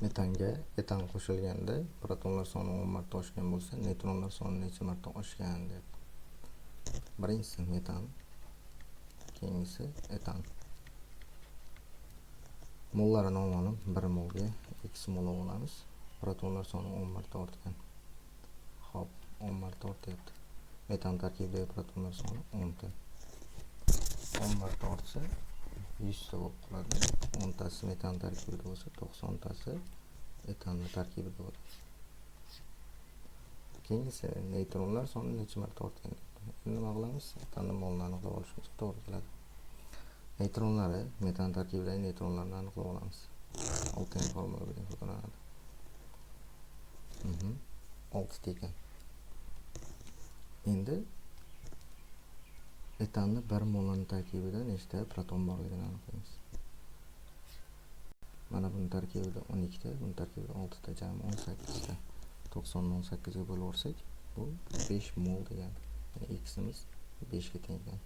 Metanga etan qo'shilganda protonlar soni 10 marta oshgan bo'lsa, neytronlar soni necha marta oshgan deb. Birinchisi metan, keyingisi etan. Mollarini olib 1 molga x mol olamiz. Protonlar soni 10 marta ortgan. Xo'p, 10 marta ortyapti. Metan tarkibidagi protonlar soni 10 ta. 10 marta ortsa 100 ta bo'lib qoladi. 10 tasi metan tarkibida bo'lsa, 90 tasi etanning tarkibida bo'ladi. Keyingisi neytronlar soni necha marta ortgan. Nima qilamiz? Etanning molini aniqlab olishimiz to'g'ri keladi. Neytronlari metan tarkibidagi neytronlarni aniqlab olamiz. Oltin formula bilan foydalanadi. 6 ta ekan. Endi etanni 1 molning tarkibida nechta proton borligini aniqlaymiz. Mana buning tarkibida 12 ta, buning tarkibida 6 ta, jami 18 ta. 90 ni 18 ga bo'lib o'rsak, bu 5 mol degani. Ya'ni x'imiz 5 ga teng ekan.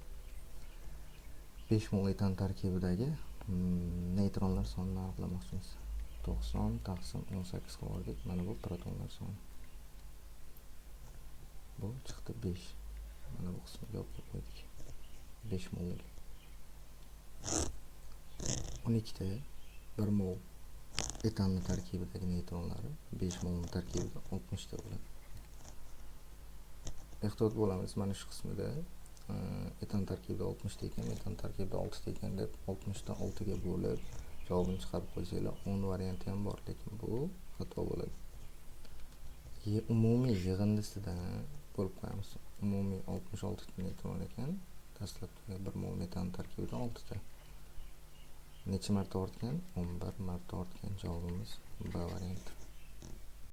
5 mol etan tarkibidagi neytronlar sonini aniqlamoqchimiz. 90 taqsim 18 qildik. Mana bu protonlar soni. Bu chiqdi 5. Mana bu qismini yopib qo'ydik. 5 mol. 12 ta 1 mol etanning tarkibidagi neytronlari 5 molning tarkibida 60 ta bo'ladi. Ehtiyot bo'lamiz, mana shu qismida etan tarkibida 60 ta ekan, metan tarkibida 6 ta ekan deb 60 ta 6 ga bo'lib javobini chiqarib qo'ysanglar 10 varianti ham bor, lekin bu xato bo'ladi. Umumiy yig'indisidan bo'lib qo'yamiz. Umumiy 66 ta neytron ekan, dastlabki 1 mol metan tarkibida 6 ta. Necha marta ortgan? 11 marta ortgan. Javobimiz B varianti.